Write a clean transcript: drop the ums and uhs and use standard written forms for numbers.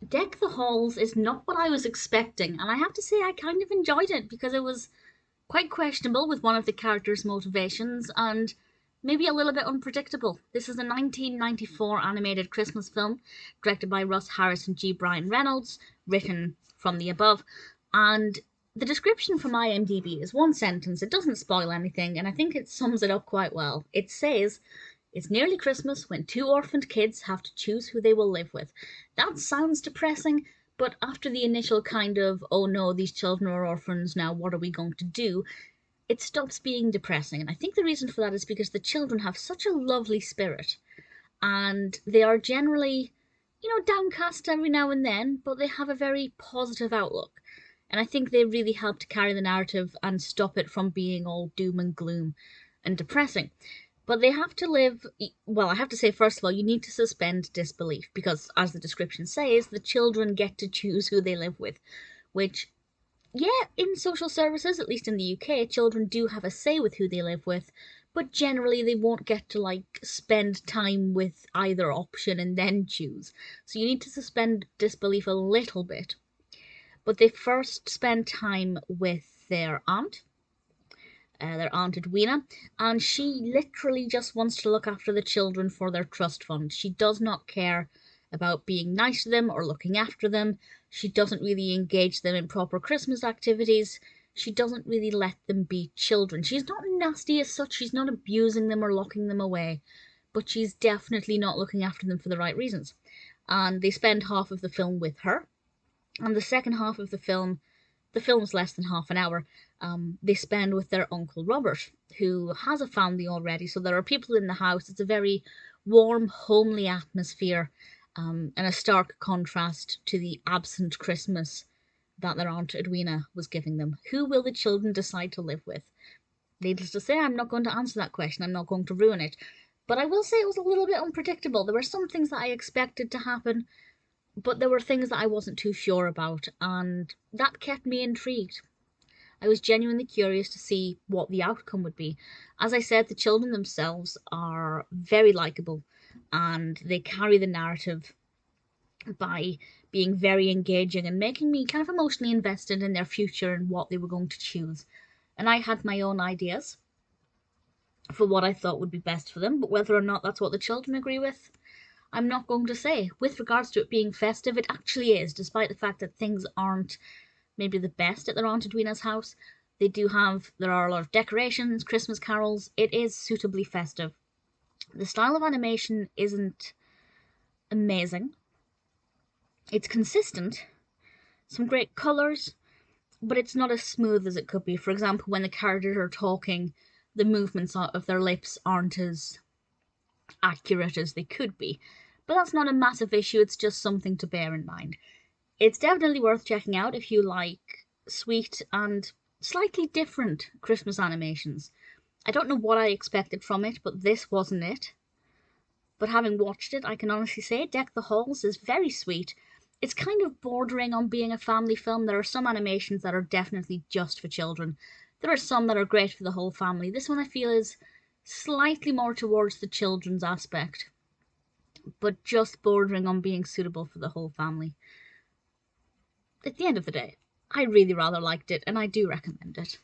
Deck the Halls is not what I was expecting, and I have to say I kind of enjoyed it because it was quite questionable with one of the characters' motivations and maybe a little bit unpredictable. This is a 1994 animated Christmas film directed by Russ Harris and G. Brian Reynolds, written from the above, and the description from IMDb is one sentence. It doesn't spoil anything, and I think it sums it up quite well. It says, "It's nearly Christmas when two orphaned kids have to choose who they will live with." That sounds depressing, but after the initial kind of, oh no, these children are orphans, now what are we going to do? It stops being depressing. And I think the reason for that is because the children have such a lovely spirit. And they are generally, downcast every now and then, but they have a very positive outlook. And I think they really help to carry the narrative and stop it from being all doom and gloom and depressing. But they have to live, well, I have to say, first of all, you need to suspend disbelief because, as the description says, the children get to choose who they live with, which, yeah, in social services, at least in the UK, children do have a say with who they live with, but generally they won't get to, spend time with either option and then choose. So you need to suspend disbelief a little bit. But they first spend time with their aunt Edwina, and she literally just wants to look after the children for their trust fund. She does not care about being nice to them or looking after them. She doesn't really engage them in proper Christmas activities. She doesn't really let them be children. She's not nasty as such. She's not abusing them or locking them away, but she's definitely not looking after them for the right reasons. And they spend half of the film with her, and the second half of the film's less than half an hour, they spend with their Uncle Robert, who has a family already, so there are people in the house. It's a very warm, homely atmosphere, and a stark contrast to the absent Christmas that their Aunt Edwina was giving them. Who will the children decide to live with? Needless to say, I'm not going to answer that question. I'm not going to ruin it. But I will say it was a little bit unpredictable. There were some things that I expected to happen, but there were things that I wasn't too sure about, and that kept me intrigued. I was genuinely curious to see what the outcome would be. As I said, the children themselves are very likable, and they carry the narrative by being very engaging and making me kind of emotionally invested in their future and what they were going to choose. And I had my own ideas for what I thought would be best for them, but whether or not that's what the children agree with, I'm not going to say. With regards to it being festive, it actually is, despite the fact that things aren't maybe the best at their Aunt Edwina's house. There are a lot of decorations, Christmas carols. It is suitably festive. The style of animation isn't amazing. It's consistent, some great colours, but it's not as smooth as it could be. For example, when the characters are talking, the movements of their lips aren't as accurate as they could be. But that's not a massive issue, it's just something to bear in mind. It's definitely worth checking out if you like sweet and slightly different Christmas animations. I don't know what I expected from it, but this wasn't it. But having watched it, I can honestly say Deck the Halls is very sweet. It's kind of bordering on being a family film. There are some animations that are definitely just for children. There are some that are great for the whole family. This one I feel is slightly more towards the children's aspect, but just bordering on being suitable for the whole family. At the end of the day, I really rather liked it, and I do recommend it.